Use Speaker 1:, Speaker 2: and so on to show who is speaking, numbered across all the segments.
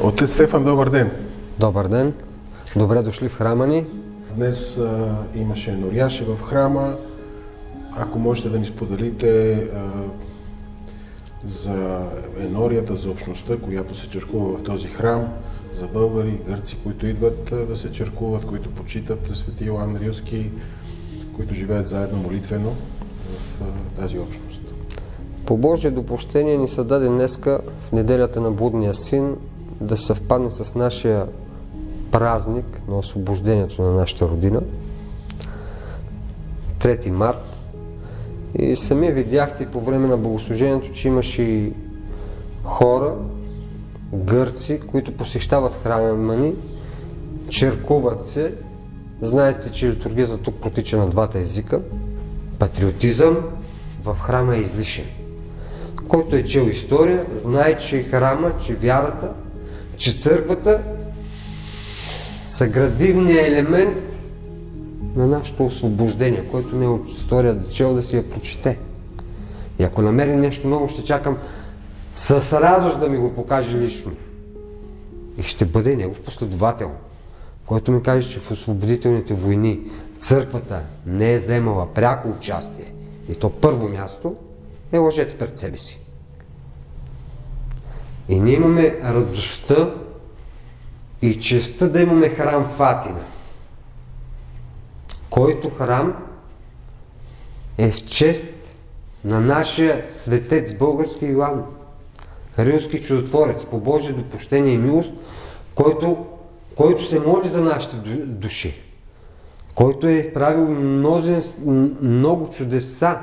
Speaker 1: Отец Стефан, добър ден!
Speaker 2: Добър ден! Добре дошли в храма ни.
Speaker 1: Днес имаше норяши в храма. Ако можете да ни споделите за енорията, за общността, която се черкува в този храм, за българи, гърци, които идват да се черкуват, които почитат Свети Йоан Рилски, които живеят заедно молитвено в тази общност.
Speaker 2: По Божие допущение ни се даде днеска в неделята на Блудния син да съвпадне с нашия празник на освобождението на нашата родина, 3 март. И сами видяхте по време на богослужението, че имаше и хора, гърци, които посещават храма ни, черкуват се. Знаете, че литургията тук протича на двата езика. Патриотизъм в храма е излишен. Който е чел история, знае, че храма, че вярата, че църквата са градивният елемент на нашето освобождение, който не е от история да чел, да си я прочете. И ако намери нещо ново, ще чакам с радост да ми го покаже лично. И ще бъде негов последовател, който ми каже, че в освободителните войни църквата не е вземала пряко участие и то първо място, е лъжец пред себе си. И ние имаме радостта и честта да имаме храм в Атина, който храм е в чест на нашия светец български Йоан, Рилски чудотворец, по Божие допущение и милост, който се моли за нашите души, който е правил много чудеса,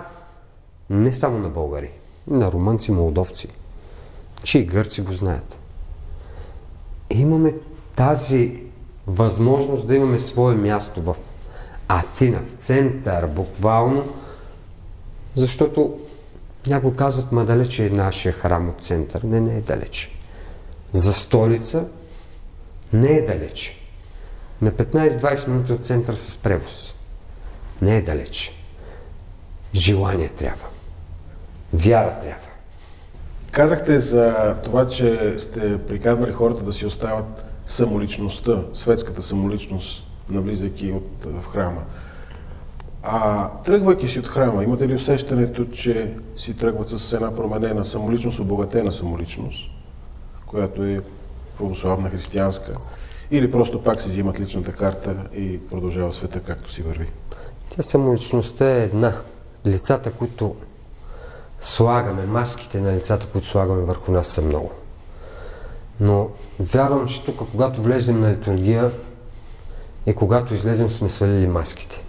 Speaker 2: не само на българи, на румънци, молдовци, че и гърци го знаят. И имаме тази възможност да имаме свое място в Атина, в център, буквално, защото някои казват, ма далече е нашия храм от център. Не е далече. За столица не е далече. На 15-20 минути от център с превоз. Не е далече. Желание трябва. Вяра трябва.
Speaker 1: Казахте за това, че сте приканвали хората да си остават самоличността, светската самоличност, навлизайки в храма. А тръгвайки си от храма, имате ли усещането, че си тръгват с една променена самоличност, обогатена самоличност, която е православна, християнска, или просто пак си взимат личната карта и продължава света както си върви?
Speaker 2: Тя самоличността е една. Лицата, които слагаме, маските на лицата, които слагаме върху нас, са много. Но вярвам, че тук, когато влезем на литургия и когато излезем, сме свалили маските.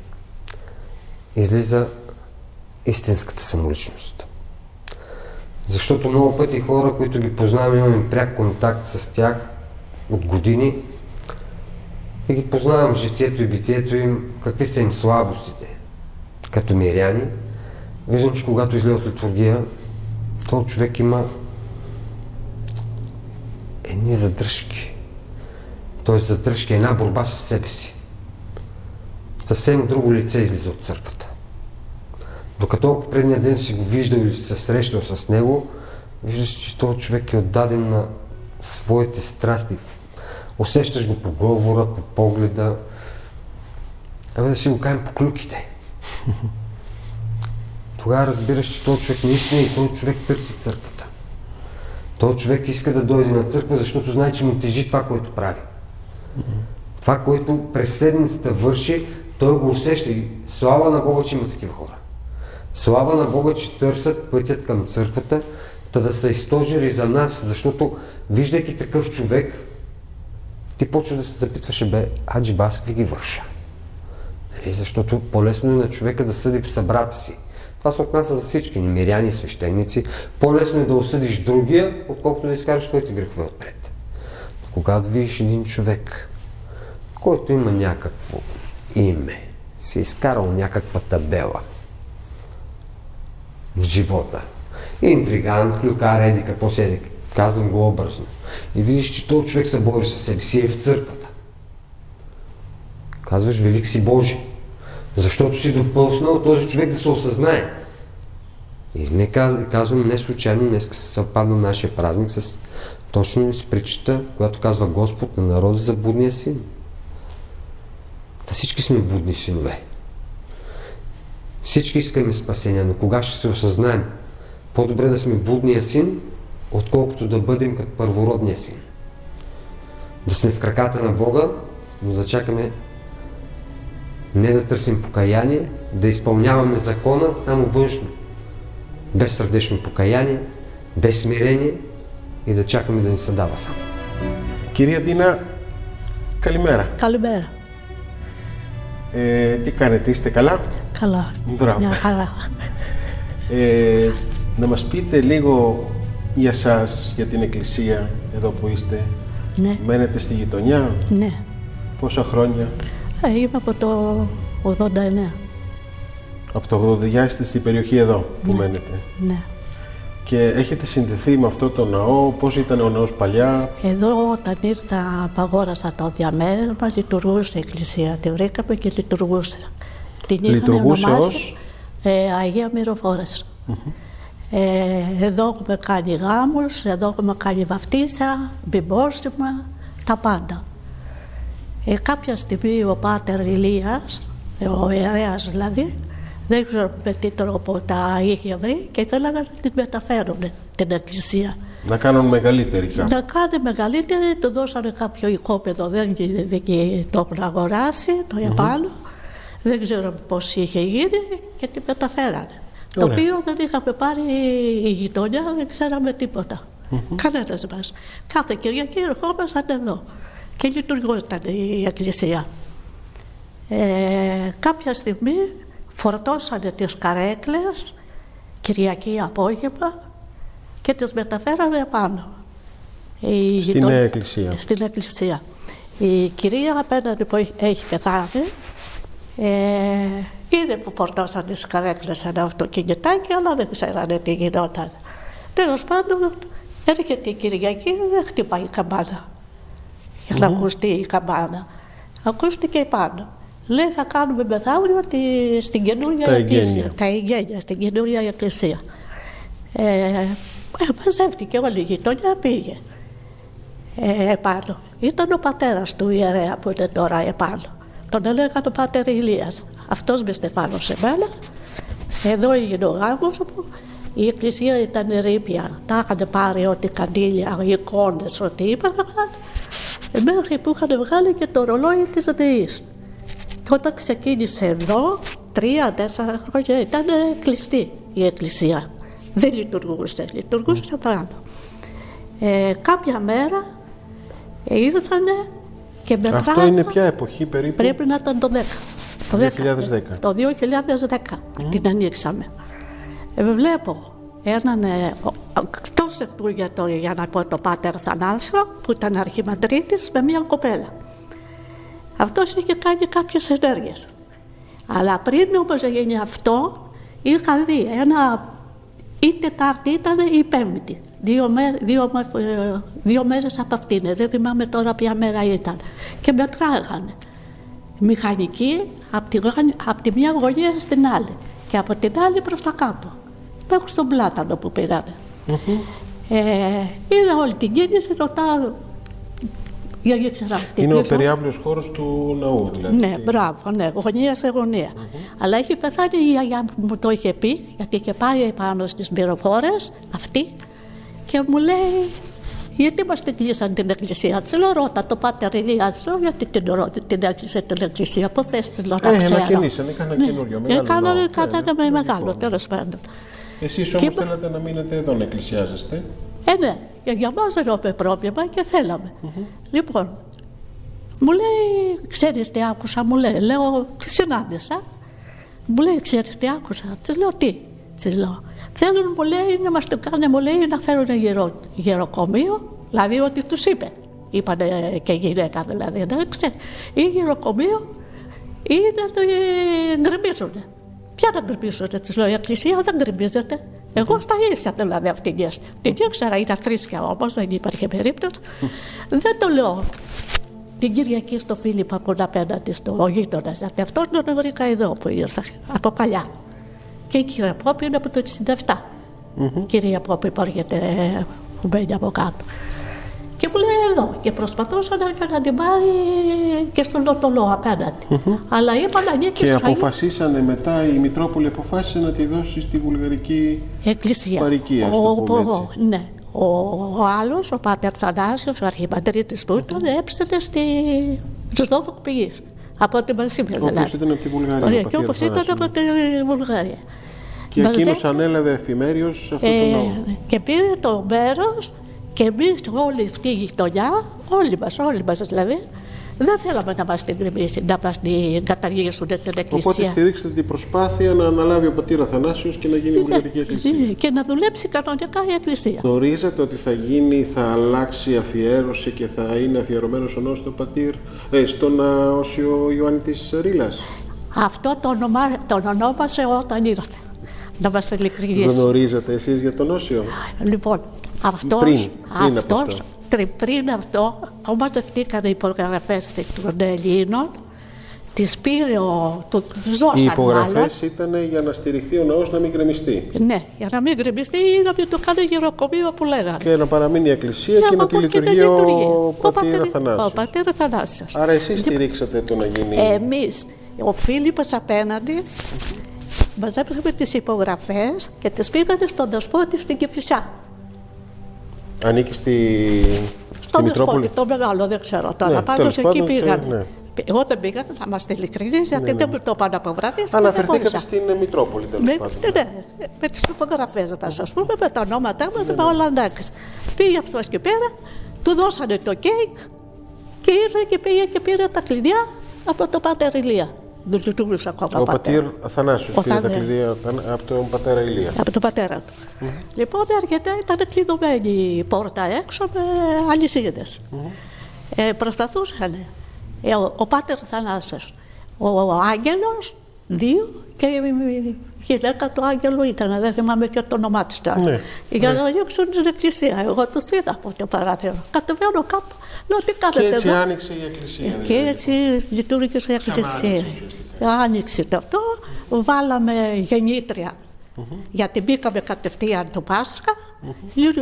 Speaker 2: Излиза истинската самоличност. Защото много пъти хора, които ги познаваме, имаме пряк контакт с тях от години и ги познавам житието и битието им, какви са им слабостите. Като миряни, виждам, че когато излезе от литургия, този човек има едни задръжки. Т.е. задръжки, една борба с себе си. Съвсем друго лице излиза от църквата. Докато ако предния ден си го виждал или си се срещал с него, виждаш, че този човек е отдаден на своите страсти. Усещаш го по говора, по погледа. Да си го кажем по клюките. Тогава разбираш, че този човек наистина и този човек търси църквата. Този човек иска да дойде на църква, защото знае, че му тежи това, което прави. Това, което през седмицата върши, той го усеща и слава на Бога, че има такива хора. Слава на Бога, че търсят пътят към църквата, да са изтожери за нас, защото виждайки такъв човек, ти почва да се запитваш, аджиба, аз какви ги върша? Защото по-лесно е на човека да съди по събрата си. Това се отнася за всички миряни, свещеници. По-лесно е да осъдиш другия, отколкото да изкараш твоите грехове отпред. Когато видиш един човек, който има някакво име, си е изкарал някаква табела в живота, интригант, клюкар, еди, какво си еди, казвам го образно, и видиш, че този човек се бори със себе си, е в църквата. Казваш, велик си Божи, защото си допълснал този човек да се осъзнае. И не казвам не случайно, днес се съвпадна нашия празник с точно с притчата, която казва Господ на народа за блудния син. Та всички сме блудни синове. Всички искаме спасение, но кога ще се осъзнаем? По-добре да сме блудния син, отколкото да бъдем като първородния син. Да сме в краката на Бога, но да чакаме не да търсим покаяние, да изпълняваме закона само външно, без сърдечно покаяние, без смирение и да чакаме да ни се дава само.
Speaker 1: Κυρία Ντίνα, καλημέρα.
Speaker 3: Καλημέρα.
Speaker 1: Τι κάνετε, είστε καλά?
Speaker 3: Καλά.
Speaker 1: Μπράβο.
Speaker 3: Μια χαρά.
Speaker 1: Να μας πείτε λίγο για σας, για την εκκλησία εδώ που είστε.
Speaker 3: Ναι.
Speaker 1: Μένετε στη γειτονιά?
Speaker 3: Ναι.
Speaker 1: Πόσα χρόνια?
Speaker 3: Είμαι από το 89.
Speaker 1: Από το 80 είστε στην περιοχή εδώ που μένετε.
Speaker 3: Ναι.
Speaker 1: Και έχετε συνδεθεί με αυτό το ναό, πώς ήταν ο ναός παλιά?
Speaker 3: Εδώ όταν ήρθα απαγόρασα το διαμέρισμα, λειτουργούσε η εκκλησία. Τη βρήκαμε και λειτουργούσε. Την
Speaker 1: Λειτουργούσε ως?
Speaker 3: Αγία Μυροφόρες. Εδώ έχουμε κάνει γάμους, εδώ έχουμε κάνει βαφτίσια, μπιμπόσιμα, τα πάντα. Κάποια στιγμή ο Πάτερ Ηλίας, ο ιερέας δηλαδή, δεν ξέρω με τι τρόπο τα είχε βρει και ήθελαν να την μεταφέρουν την εκκλησία.
Speaker 1: Να κάνουν μεγαλύτερη κάπου.
Speaker 3: Να κάνει μεγαλύτερη, του δώσανε κάποιο οικόπεδο, δεν το έχουν αγοράσει, το επάνω. Δεν ξέρω πώς είχε γίνει και την μεταφέρανε. Το οποίο δεν είχαμε πάρει η γειτονιά, δεν ξέραμε τίποτα. Κανένας μας. Κάθε Κυριακή ερχόμασταν εδώ και λειτουργούταν η εκκλησία. Κάποια στιγμή φορτώσανε τις καρέκλες Κυριακή απόγευμα και τις μεταφέρανε πάνω.
Speaker 1: Στην εκκλησία.
Speaker 3: Στην εκκλησία. Η κυρία απέναντι που έχει πεθάνει, είδε που φορτώσαν τις καρέκλες ένα αυτοκινητάκι, αλλά δεν ξέρανε τι γινόταν. Τέλος πάντων, έρχεται η Κυριακή, δεν χτυπάει η καμπάνα. Για να ακουστεί η καμπάνα. Ακούστηκε πάνω. Λέει θα κάνουμε μεθαύριο στην καινούργια εκκλησία. Τα εγγένεια, στην καινούργια εκκλησία. Μαζεύτηκε όλη η γειτονιά, πήγε επάνω. Ήταν ο πατέρας του ιερέα που είναι τώρα επάνω. Τον έλεγαν ο Πάτερ Ηλίας. Αυτός με στεφάνωσε εμένα. Εδώ έγινε ο γάμος μου. Η εκκλησία ήταν ρήπια. Τα είχαν πάρει ό,τι καντήλια, εικόνες, ό,τι είπαν. Μέχρι που είχαν βγάλει και το ρολόι της ΔΕΗς. Και όταν ξεκίνησε εδώ, 3-4 χρόνια ήταν κλειστή η εκκλησία. Δεν λειτουργούσε πάνω. Κάποια μέρα ήρθανε και μετράγανε.
Speaker 1: Αυτό είναι ποια εποχή περίπου?
Speaker 3: Πρέπει να ήταν το 10.
Speaker 1: Το 2010.
Speaker 3: Το 2010 την ανοίξαμε. Βλέπω έναν, εκτός αυτού για να πω το Πάτερ Θανάσιο, που ήταν αρχιμαντρίτης, με μια κοπέλα. Αυτός είχε κάνει κάποιες ενέργειες. Αλλά πριν όμως γίνει αυτό, είχα δει ή Τετάρτη ήταν ή Πέμπτη. Δύο μέρες από αυτήν, δεν θυμάμαι τώρα ποια μέρα ήταν. Και μετράγανε. Μηχανική από τη μια γωνία στην άλλη και από την άλλη προς τα κάτω. Μέχρι στον Πλάτανο που πήγανε. Είδα όλη την κίνηση, ρωτάω.
Speaker 1: Είναι ο περιάβλιος χώρος του ναού, δηλαδή.
Speaker 3: Ναι, μπράβο, ναι, γωνία σε γωνία. Αλλά έχει πεθάνει η γιαγιά μου το είχε πει, γιατί είχε πάει πάνω στις Μυροφόρες αυτή και μου λέει, γιατί μας την κλείσαν την εκκλησία? Της λέω, ρώτα το Πάτερ Ηλία, γιατί την έκλεισε την εκκλησία, πού θες της λέω να ξέρω.
Speaker 1: Ανακοινήσανε, έκαναν καινούριο, μεγάλο.
Speaker 3: Κάναμε μεγάλο, τέλος πάντων.
Speaker 1: Εσείς όμως θέλατε να μείνετε εδώ να εκκλησιάζεστε.
Speaker 3: Ναι, για μας δεν έχουμε πρόβλημα και θέλαμε. Λοιπόν, μου λέει, ξέρεις τι άκουσα, μου λέει, λέω, τι συνάντησα. Μου λέει, ξέρεις τι άκουσα, της λέω, τι, της λέω. Θέλουν, μου λέει, να μας το κάνουν, μου λέει, να φέρουν γεροκομείο, δηλαδή ότι τους είπε. Είπανε και γυναίκα δηλαδή, δεν ξέρω. Ή γεροκομείο ή να το γκρεμίζουνε. Ποια να γκρεμίζουνε, της λέω, η εκκλησία δεν γκρεμίζεται. Εγώ στα ίσια δηλαδή αυτήν την ήξερα, ήταν θρήσκεια όμως, δεν υπήρχε περίπτωση. Δεν το λέω την Κυριακή στο Φίλιππα που είναι απέναντι στο γείτονα, γιατί αυτόν τον βρήκα εδώ που ήρθα, από παλιά. Και η κυρία Πόπη είναι από το 67. Η κυρία Πόπη υπάρχεται που μένει από κάτω. Και μου λέει εδώ. Και προσπαθούσαν να την πάρει και στον Λοτολό απέναντι. Αλλά είπαν να ανήκει
Speaker 1: και αποφασίσανε μετά, η Μητρόπολη αποφάσισε να τη δώσει στη βουλγαρική
Speaker 3: εκκλησία.
Speaker 1: Παροικία, το πούμε έτσι.
Speaker 3: Ναι. Ο άλλος, ο Πάτερ Θανάσιος, ο αρχιπατρίτης που ήταν, έψανε στη Ζωδόφοκ πηγής. Από ό,τι μας είπε δηλαδή.
Speaker 1: Όπως ήταν από τη Βουλγαρία.
Speaker 3: Και όπως ήταν από τη Βουλγαρία.
Speaker 1: Και εκείνος ανέλαβε εφημέριος αυτό το νόμο.
Speaker 3: Και πήρε το μέρος και εμείς όλη αυτή η γειτονιά, όλοι μας δηλαδή, δεν θέλαμε να μας την γκρεμίσει, να μας την καταργήσουν την εκκλησία.
Speaker 1: Οπότε στηρίξτε την προσπάθεια να αναλάβει ο πατήρ Αθανάσιος και να γίνει η βουλγαρική εκκλησία.
Speaker 3: Και να δουλέψει κανονικά η εκκλησία.
Speaker 1: Γνωρίζετε ότι θα αλλάξει αφιέρωση και θα είναι αφιερωμένος ο ναός στον Όσιο Ιωάννη της Ρήλας.
Speaker 3: Αυτό τον ονόμασε όταν ήρθε. Να μας ειλικρινείς.
Speaker 1: Γνωρίζετε εσείς για τον Όσιο?
Speaker 3: Λοιπόν, πριν αυτό, όμως δεχτήκανε οι υπογραφές των Ελλήνων, τις πήρε του ζώσαν.
Speaker 1: Οι υπογραφές ήταν για να στηριχθεί ο ναός να μην γκρεμιστεί.
Speaker 3: Ναι, για να μην γκρεμιστεί ή να μην το κάνει γεροκομείο που λέγανε.
Speaker 1: Και να παραμείνει η εκκλησία και να τη λειτουργεί ο πατήρ Αθανάσιος. Άρα εσείς στηρίξατε το να γίνει.
Speaker 3: Εμείς, ο φίλοι μας απέναντι, μαζέψαμε τις υπογραφές και τις πήγανε στον Δεσπότη στην Κηφισιά.
Speaker 1: Ανήκει στη
Speaker 3: Μητρόπολη. Το μεγάλο, δεν ξέρω τώρα.
Speaker 1: Ναι,
Speaker 3: πάντως εκεί πήγαν.
Speaker 1: Ναι.
Speaker 3: Εγώ δεν πήγα, να είμαστε ειλικρινείς, γιατί δεν μου το πάνε από βράδυ.
Speaker 1: Αναφερθήκατε στην Μητρόπολη, τέλος πάντων.
Speaker 3: Ναι, με τις υπογραφές μας, ας πούμε, με τα ονόματά μας, με όλα εντάξει. Πήγε αυτός εκεί πέρα, του δώσανε το κέικ και ήρθε και πήγε και πήρε τα κλειδιά από τον Πάτερ Ηλία. Δεν λειτουργούσε ακόμα.
Speaker 1: Ο πατήρ Αθανάσιος πήρε τα κλειδιά από τον πατέρα Ηλία.
Speaker 3: Από τον πατέρα του. Λοιπόν, αρκετά ήταν κλειδωμένη η πόρτα έξω με αλυσίδες. Προσπαθούσαν. Ο Πάτερ Αθανάσιος, ο Άγγελος, 2 και η γυναίκα του Άγγελου ήταν, δεν θυμάμαι και το όνομά της τώρα. Ναι, για να ανοίξουν την εκκλησία. Εγώ τους είδα από το παράθυρο. Κατεβαίνω κάτω. Τι κάνετε
Speaker 1: και έτσι
Speaker 3: εδώ?
Speaker 1: άνοιξε η εκκλησία.
Speaker 3: Και έτσι λειτουργήσε η εκκλησία. Άνοιξε το αυτό, βάλαμε γεννήτρια. Γιατί μπήκαμε κατευθείαν το Πάσχα,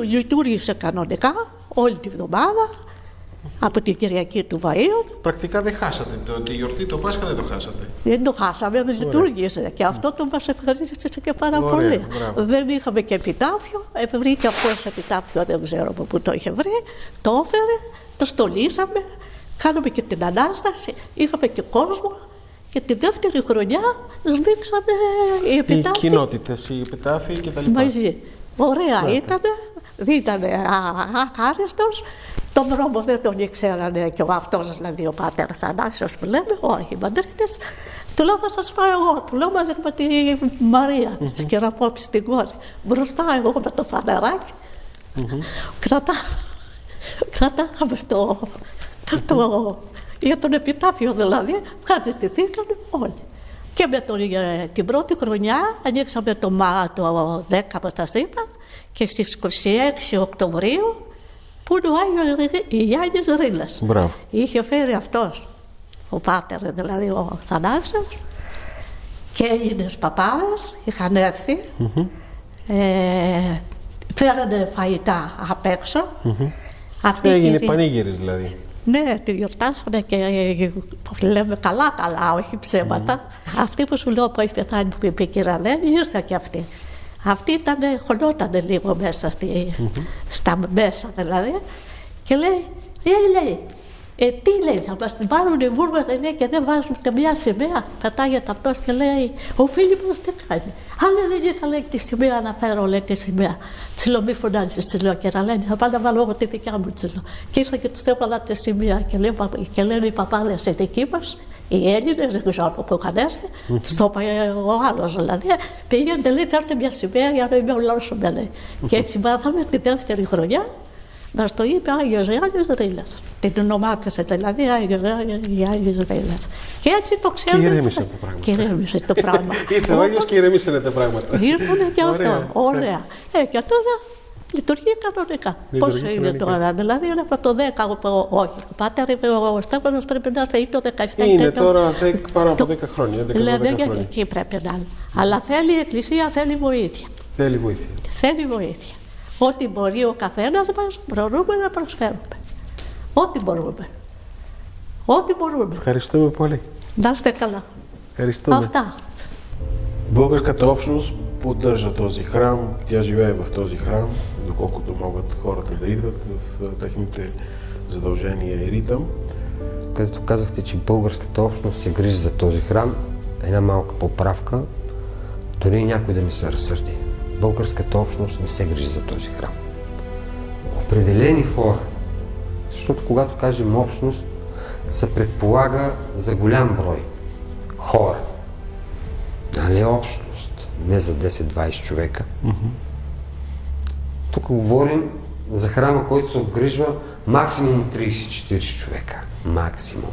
Speaker 3: λειτουργήσε κανονικά όλη τη βδομάδα. Από την Κυριακή του Βαΐου.
Speaker 1: Πρακτικά δεν χάσατε τη γιορτή, το Πάσχα δεν το χάσατε.
Speaker 3: Δεν το χάσαμε, δεν λειτουργήσε. Και αυτό το μας ευχαρίστησε και πάρα πολύ. Δεν είχαμε και επιτάφιο. Βρήκε αυτός επιτάφιο, δεν ξέρω από πού το είχε βρει. Το έφερε, το στολίσαμε, κάναμε και την Ανάσταση, είχαμε και κόσμο. Και τη δεύτερη χρονιά σμίξαμε οι επιτάφοι.
Speaker 1: Οι κοινότητες, οι επιτάφοι κτλ.
Speaker 3: Μαζί. Ωραία ήταν, δεν ήταν αχάριστος. Τον δρόμο δεν τον ήξερανε και αυτός, δηλαδή ο Πάτερ Θανάσιος που λέμε, ο αρχιμαντρίτης. Του λέω θα σας πάω εγώ, του λέω μαζί με τη Μαρία, της Κυραπόπης στην κόρη. Μπροστά εγώ με το φανεράκι, κρατάγαμε για τον επιτάφιο δηλαδή, ευχαριστηθήκαμε όλοι. Και με την πρώτη χρονιά ανοίξαμε το 10 όπως σας είπα και στις 26 Οκτωβρίου που είναι ο Άγιος Γιάννης Ρήλας. Είχε φέρει αυτός, ο Πάτερ δηλαδή ο Θανάσιος και Έλληνες παπάδες είχαν έρθει, φέρανε φαγητά απ' έξω.
Speaker 1: Έγινε πανήγυρης δηλαδή.
Speaker 3: Ναι, τη γιορτάσανε και λέμε καλά, όχι ψέματα. Αυτή που σου λέω που έχει πεθάνει που είπε η κυρία Λένη, ήρθε και αυτή. Αυτή χωνότανε λίγο μέσα στα μέσα δηλαδή και λέει, τι λέει, θα μας την πάρουν οι Βούλγαροι και δεν βάζουν ούτε μια σημαία. Πετάγεται αυτός και λέει, ο Φίλιππος τι κάνει. Αν δεν είχα λέει τη σημαία να φέρω λέει τη σημαία. Τσιλό μη φωνάζεις τσιλό και να λένε θα πάω να βάλω εγώ τη δικιά μου τσιλό. Και ήρθα και τους έβαλα τη σημαία και λένε οι παπάδες οι δικοί μας, οι Έλληνες, δεν ξέρω που είχαν έρθει, τους το είπε ο άλλος δηλαδή, πήγαινε λέει φέρτε μια σημαία για να είμαι ολόσωμαι λέει. Και έτσι μάθαμε τη δεύτερη χρονιά. Μας το είπε Άγιος Γιάννης Ρήλας. Την ονομάτισε δηλαδή Άγιος Γιάννης Ρήλας. Και έτσι το ξέρουμε.
Speaker 1: Και ηρέμησε το πράγμα. Ήρθε ο Άγιος και ηρέμησε τα πράγματα.
Speaker 3: Ήρθανε και αυτό. Ωραία. Και τώρα Λειτουργεί κανονικά. Πώς είναι τώρα, δηλαδή είναι από το 10, όχι. Ο Πάτερ είπε, ο Στέφανος πρέπει να έρθει ή το 17.
Speaker 1: Είναι τώρα πάνω από 10 χρόνια.
Speaker 3: Δηλαδή εκεί πρέπει να είναι. Αλλά θέλει η Εκκλησία, θέλει βοήθεια.
Speaker 1: Θέλει βοήθεια.
Speaker 3: Θέλει βοήθεια. Ό,τι μπορεί ο καθένας μας μπορούμε να προσφέρουμε. Ό,τι μπορούμε. Ό,τι μπορούμε.
Speaker 1: Ευχαριστούμε πολύ.
Speaker 3: Να είστε καλά.
Speaker 1: Ευχαριστούμε.
Speaker 3: Αυτά.
Speaker 1: Българската общност поддържа този храм, тя живее в този храм, доколкото могат хората да идват в техните задължения и ритъм.
Speaker 2: Където казахте, че българската общност се грижи за този храм, една малка поправка, дори някой да ми се разсърди. Българската общност не се грижи за този храм. Определени хора, защото когато кажем общност, се предполага за голям брой хора. Нали общност, не за 10-20 човека. Тук говорим за храма, който се обгрижва максимум 30-40 човека. Максимум.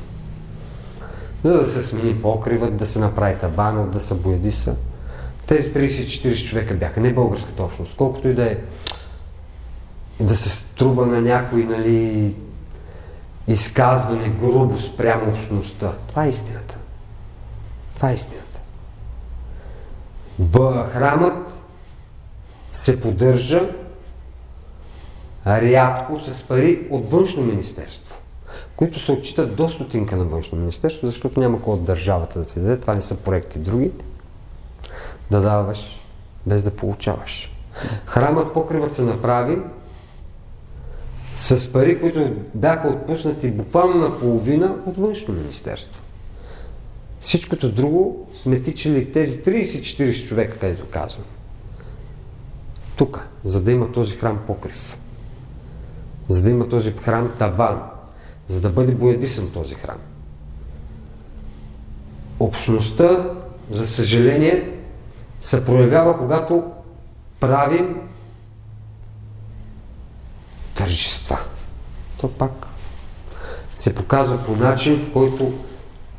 Speaker 2: За да се смени покривът, да се направи таванът, да се боядиса. Тези 30-40 човека бяха не българската общност, колкото и да е да се струва на някой, нали, изказване грубо спрямо общността. Това е истината. Това е истината. Храмът се поддържа рядко с пари от Външно министерство, които се отчитат до стотинка на Външно министерство, защото няма кой от държавата да ти даде. Това не са проекти други. Да даваш без да получаваш. Храмът покривът се направи с пари, които бяха отпуснати буквално наполовина от Външно министерство. Всичкото друго сме тичали тези 30-40 човека, където казвам. Тук, за да има този храм покрив. За да има този храм таван. За да бъде боядисан този храм. Общността, за съжаление, се проявява, когато правим тържества. То пак се показва по начин, в който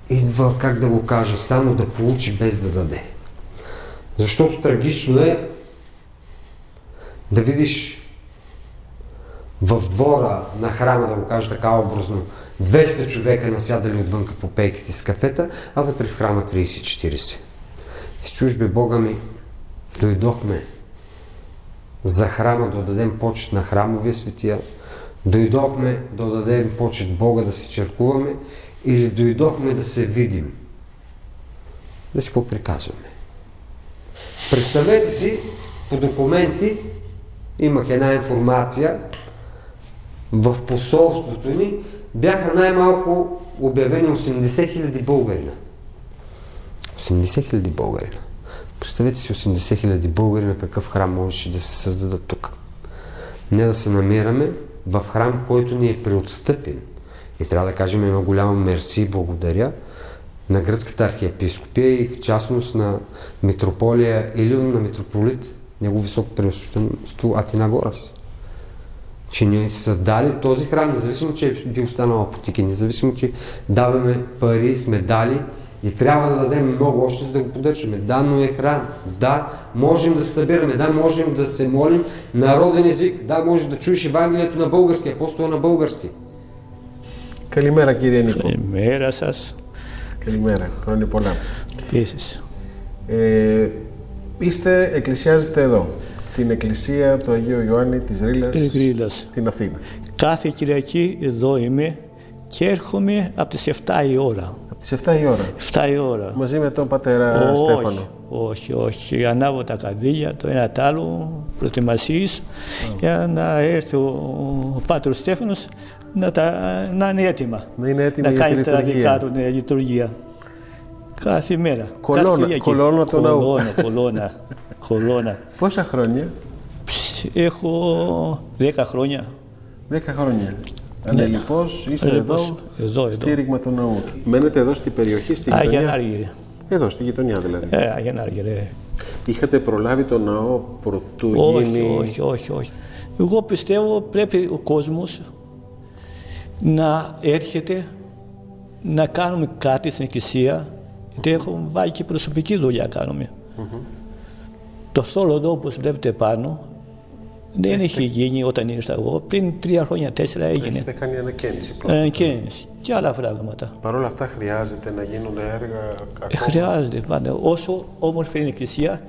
Speaker 2: идва, как да го кажа, само да получи без да даде. Защото трагично е да видиш в двора на храма, да го кажа така образно, 200 човека насядали отвънка по пейките с кафета, а вътре в храма 30-40. С чужби Бога ми, дойдохме за храма да дадем почет на храмовия светия, дойдохме да дадем почет Бога да се черкуваме или дойдохме да се видим, да си поприказваме. Представете си, по документи имах една информация, в посолството ни бяха най-малко обявени 80 000 българина. 80 000 българина. Представете си 80 000 българина какъв храм можеше да се създадат тук. Не да се намираме в храм, който ни е преотстъпен. И трябва да кажем едно голямо мерси и благодаря на гръцката архиепископия и в частност на митрополия Илион, на митрополит, негово високо превъзходителство Атинагорас. Че ни са дали този храм, независимо, че е бил станал апотеки, независимо, че даваме пари, сме дали и трябва да дадем много още, за да го поддържаме. Да, но е храм. Да, можем да се събираме. Да, можем да се молим народен език. Да, може да чуеш Евангелието на български, апостола на български.
Speaker 1: Καλημέρα κύριε Νίκο.
Speaker 4: Καλημέρα σας.
Speaker 1: Καλημέρα, χρόνια πολλά.
Speaker 4: Επίσης.
Speaker 1: Εκκλησιάζεστε εδώ, στην εκκλησία του Αγίου Ιωάννη της Ρήλας, στην Αθήνα.
Speaker 4: Κάθε Κυριακή εδώ είμαι και έρχομαι από τις 7 η ώρα.
Speaker 1: Από τις 7 η ώρα.
Speaker 4: 7 η ώρα.
Speaker 1: Μαζί με τον πατέρα Στέφανο.
Speaker 4: Όχι. Ανάβω τα καδίλια, το ένα τ' άλλο, προετοιμασίες, για να έρθει ο Πάτρος Στέφανος να είναι έτοιμα.
Speaker 1: Να είναι έτοιμη
Speaker 4: να
Speaker 1: για τη
Speaker 4: κάνει τα δικά του λειτουργία. Κάθε μέρα.
Speaker 1: Κολώνα το ναού.
Speaker 4: Κολώνα.
Speaker 1: Πόσα χρόνια?
Speaker 4: Έχω 10 χρόνια.
Speaker 1: 10 χρόνια. Ανελιπώς είστε εδώ, στήριγμα του ναού. Μένετε εδώ στην περιοχή, στην γειτονιά? Εδώ, στη γειτονιά δηλαδή.
Speaker 4: Αγιανάργυρε.
Speaker 1: Είχατε προλάβει το ναό προτού γίνει?
Speaker 4: Όχι. Εγώ πιστεύω πρέπει ο κόσμος να έρχεται να κάνουμε κάτι στην εκκλησία, γιατί έχω βάλει και προσωπική δουλειά κάνουμε. Το θόλωδο, όπως βλέπετε πάνω, Δεν έχει γίνει όταν ήρθα εγώ. Πριν 3 χρόνια, 4 έγινε.
Speaker 1: Έχετε κάνει ανακαίνιση.
Speaker 4: Ανακαίνιση και άλλα πράγματα.
Speaker 1: Παρ' όλα αυτά χρειάζεται να γίνονται έργα ακόμα.
Speaker 4: Χρειάζεται πάντα. Όσο όμορφη είναι η εκκλησία,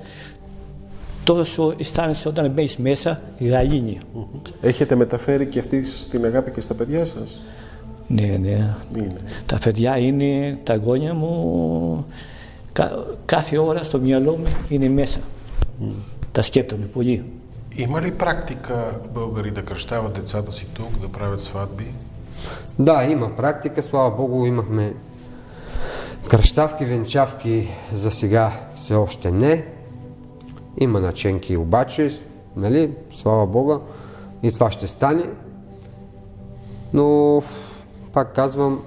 Speaker 4: τόσο αισθάνεσαι όταν μπαίνεις μέσα γαλήνη.
Speaker 1: Έχετε μεταφέρει και αυτή την αγάπη και στα παιδιά σας?
Speaker 4: Ναι.
Speaker 1: Είναι.
Speaker 4: Τα παιδιά είναι, τα γόνια μου, κάθε ώρα στο μυαλό μου είναι μέσα. Τα скептομαι πολύ.
Speaker 1: Има ли практика българи да кръщават децата си тук, да правят сватби?
Speaker 2: Да, има практика. Слава Богу, имахме кръщавки, венчавки, за сега все още не. Има наченки обаче, нали, слава Бога, и това ще стане. Но, пак казвам,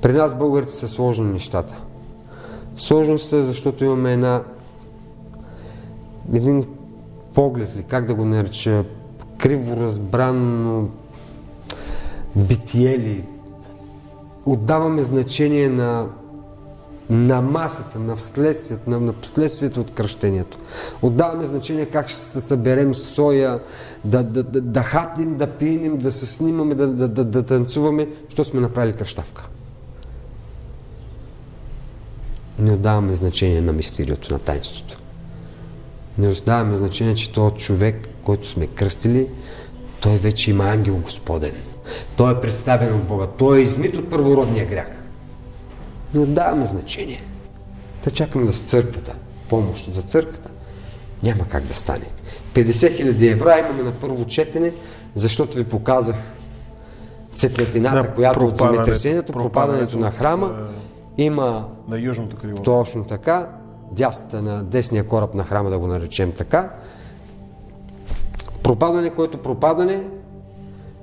Speaker 2: при нас българите са сложни нещата. Сложни са, защото имаме един поглед ли, как да го нареча, криво разбрано битие ли. Отдаваме значение на масата, на последствието от кръщението. Отдаваме значение как ще се съберем соя, да хапнем, да пинем, да се снимаме, да танцуваме, защото сме направили кръщавка. Не отдаваме значение на мистериото, на таинството. Не отдаваме значение, че този човек, който сме кръстили, той вече има ангел Господен. Той е представен от Бога. Той е измит от първородния грях. Не отдаваме значение. Да чакаме да с църквата, помощ за църквата, няма как да стане. 50 000 евро имаме на първо четене, защото ви показах цеплятината, която от земетресението, пропадането на храма, има
Speaker 1: на южното крило.
Speaker 2: Точно така, дясната на десния кораб на храма, да го наречем така. Пропадане,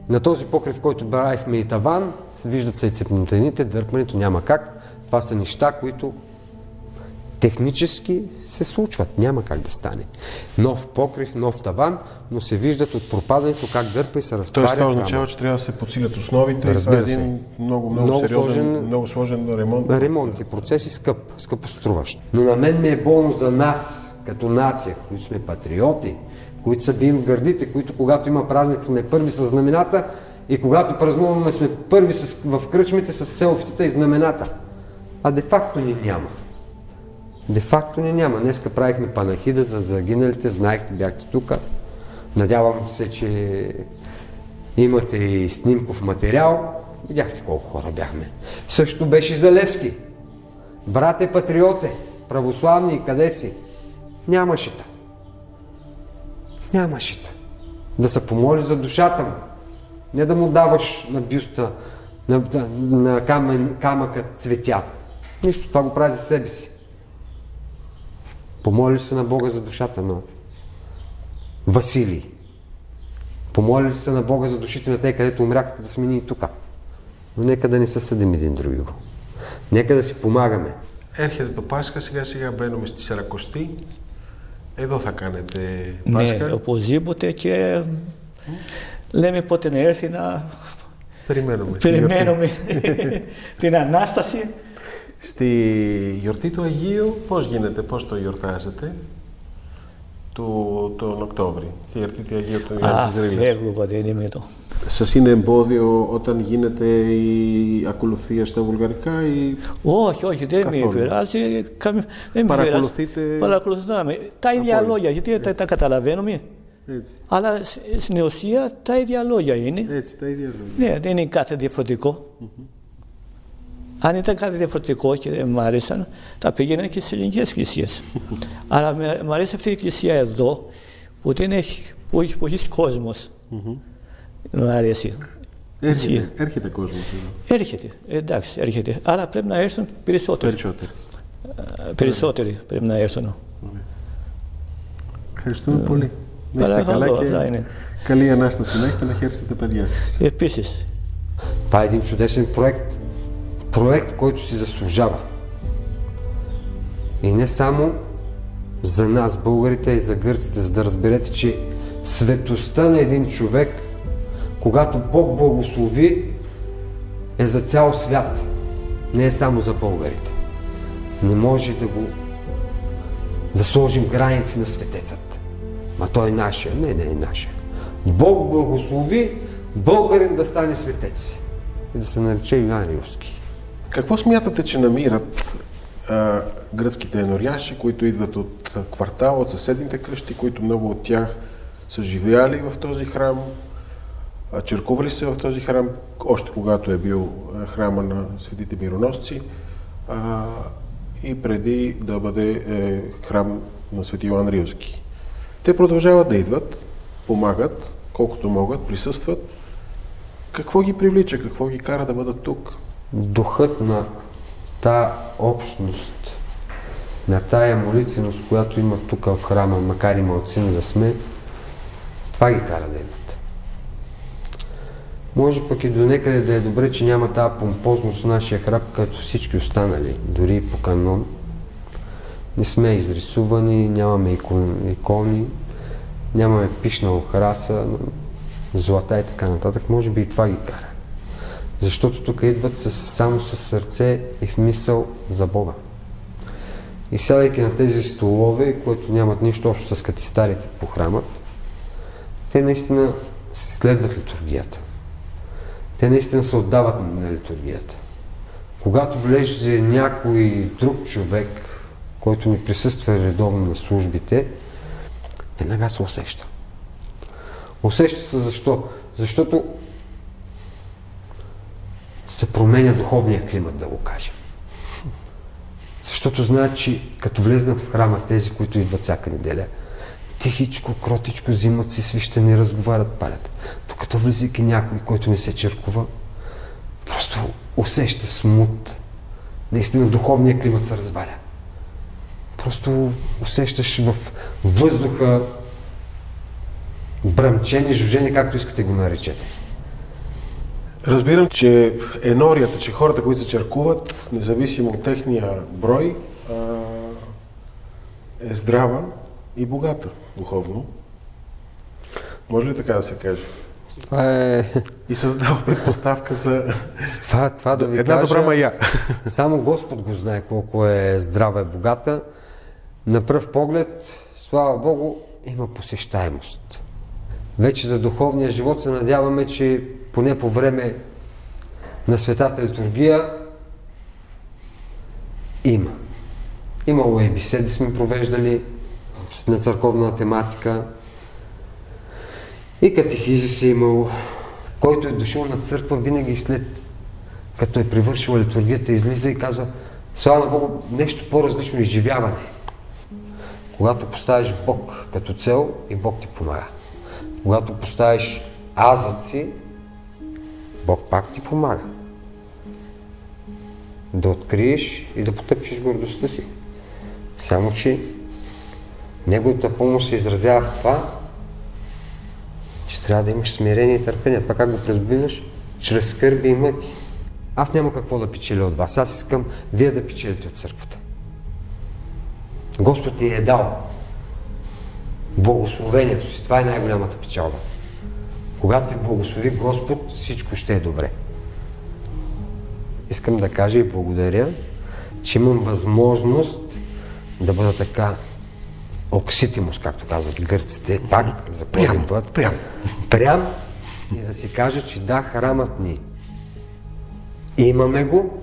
Speaker 2: на този покрив, който правихме и таван, виждат се и цеплятините, дърпането няма как. Това са неща, които технически се случват. Няма как да стане. Нов покрив, нов таван, но се виждат от пропадането как дърпа и се разтваря.
Speaker 1: Тоест това означава, че трябва да се подсилят основите.
Speaker 2: Разбира
Speaker 1: се. Един много сериозен, много сложен ремонт.
Speaker 2: Ремонт и процес и скъпоструващ. Но на мен ми е болно за нас, като нация, които сме патриоти, които са бием в гърдите, които когато има празник сме първи с знамената и когато празнуваме сме първи в кръчмите с селфитата и знамената. А де-факто ни няма. Де-факто ни няма. Днеска правихме панахида за загиналите, знаехте, бяхте тук. Надявам се, че имате и снимков материал. Видяхте колко хора бяхме. Също беше и за Левски. Брате патриоте, православни, къде си? Нямаше та. Нямаше та. Да се помоли за душата му. Не да му даваш на бюста, на камъка цветя. Нищо, това го прави за себе си. Помоли се на Бога за душата на Василий. Помоли се на Бога за душите на те, където умряхте, да сме ние тук. Но нека да не се съдим един другиго. Нека да си помагаме.
Speaker 1: Έρχεται το Πάσχα, σιγά σιγά μπαίνουμε στη Σαρακοστή. Εδώ θα κάνετε Πάσχα.
Speaker 4: Ναι, οπωσδήποτε και λέμε πότε να έρθει να περιμένουμε την Ανάσταση.
Speaker 1: Στη γιορτή του Αγίου πώς γίνεται, πώς το γιορτάζετε τον Οκτώβρη, στη γιορτή του Αγίου του Ιωάννη της Ρήλας?
Speaker 4: Φεύγω, δεν είμαι εδώ.
Speaker 1: Σας είναι εμπόδιο όταν γίνεται η ακολουθία στα βουλγαρικά ή...
Speaker 4: Όχι, δεν με πειράζει. Παρακολουθούμε τα ίδια λόγια, γιατί τα καταλαβαίνουμε.
Speaker 1: Έτσι.
Speaker 4: Αλλά στην ουσία τα ίδια λόγια είναι.
Speaker 1: Έτσι, τα ίδια λόγια.
Speaker 4: Ναι, δεν είναι κάτι διαφορετικό. Αν ήταν κάτι διαφορετικό και δεν μου άρεσαν, θα πήγαινα και στις ελληνικές εκκλησίες. Αλλά μου αρέσει αυτή η εκκλησία εδώ, που έχει πολλοί κόσμος. Μου αρέσει.
Speaker 1: Έρχεται κόσμος εδώ.
Speaker 4: Έρχεται, εντάξει, έρχεται. Αλλά πρέπει να έρθουν περισσότεροι. Περισσότεροι πρέπει να έρθουν.
Speaker 1: Ευχαριστούμε πολύ. Να είστε καλά και καλή Ανάσταση να έχετε, να χαίρεστε τα παιδιά σας.
Speaker 4: Επίσης.
Speaker 2: Това е един чудесен проект, който си заслужава. И не само за нас, българите, а и за гърците, за да разберете, че светостта на един човек, когато Бог благослови, е за цял свят, не е само за българите. Не може да сложим граници на светецът. Ма той е нашия. Не е нашия. Бог благослови българин да стане светец и да се нарече Йоан Рилски.
Speaker 1: Какво смятате, че намират гръцките еноряши, които идват от квартала, от съседните къщи, които много от тях са живеяли в този храм, черкували се в този храм, още когато е бил храма на светите мироносци и преди да бъде храм на свети Йоан Рилски. Те продължават да идват, помагат, колкото могат, присъстват. Какво ги привлича, какво ги кара да бъдат тук?
Speaker 2: Духът на тая общност, на тая молитвеност, която има тук в храма, макар и малцина да сме, това ги кара да идват. Може пък и до некъде да е добре, че няма тази помпозност в нашия храм, като всички останали, дори и по канон. Не сме изрисувани, нямаме икони, нямаме пишна украса, злата и така нататък. Може би и това ги кара. Защото тук идват само с сърце и в мисъл за Бога. И сядайки на тези столове, които нямат нищо общо с катистарите по храмът, те наистина следват литургията. Те наистина се отдават на литургията. Когато влезе някой друг човек, който не присъства редовно на службите, веднага се усеща. Усеща се защо? Защото се променя духовния климат, да го кажем. Защото знаят, че като влезнат в храма тези, които идват всяка неделя, тихичко, кротичко взимат си свищени, разговарят, палят. Докато влизайки някой, който не се черкува, просто усеща смут. Наистина духовния климат се разваля. Просто усещаш в въздуха бръмчение, жужжение, както искате го наречете.
Speaker 1: Разбирам, че енорията, че хората, които се черкуват, независимо от техния брой, е здрава и богата духовно. Може ли така да се каже?
Speaker 2: Това е...
Speaker 1: И създава предпоставка за
Speaker 2: това да ви
Speaker 1: една
Speaker 2: кажа,
Speaker 1: добра мая.
Speaker 2: Само Господ го знае колко е здрава и богата. На пръв поглед, слава Богу, има посещаемост. Вече за духовния живот се надяваме, че поне по време на Светата литургия има. Имало и беседи сме провеждали на църковна тематика. И катехизи си имало. Който е дошъл на църква, винаги след като е привършила литургията, излиза и казва: слава на Богу, нещо по-различно изживяване. Когато поставиш Бог като цел, и Бог ти помага. Когато поставиш азът си, Бог пак ти помага. Да откриеш и да потъпчеш гордостта си. Само че Неговата помощ се изразява в това, че трябва да имаш смирение и търпение. Това как го придобиваш? Чрез скърби и мъки. Аз няма какво да печеля от вас. Аз искам вие да печелите от църквата. Господ ни е дал благословението си. Това е най-голямата печалба. Когато ви благослови Господ, всичко ще е добре. Искам да кажа и благодаря, че имам възможност да бъда така окситимус, както казват гърците, пак за първи път. Прям и да си кажа, че да, храмът ни имаме го,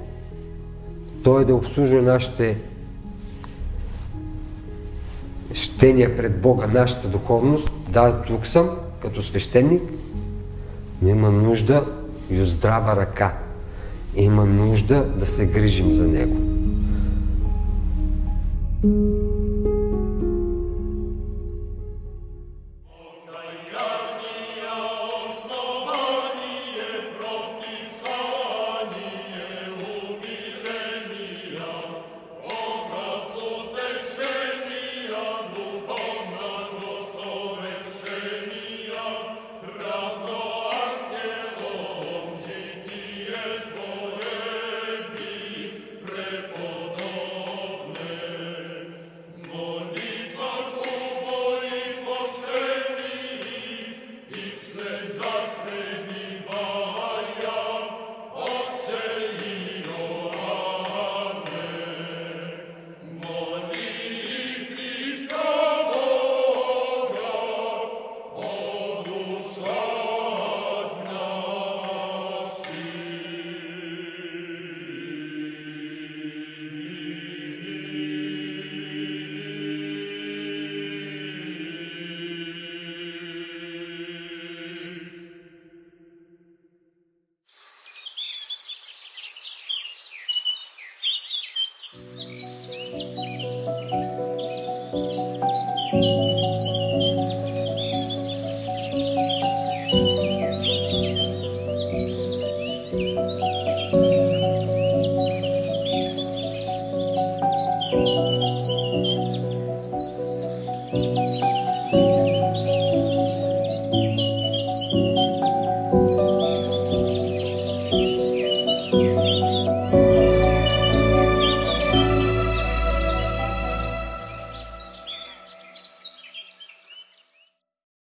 Speaker 2: той да обслужва нашите щения пред Бога, нашата духовност. Да, тук съм, като свещеник, но има нужда и от здрава ръка. Има нужда да се грижим за него.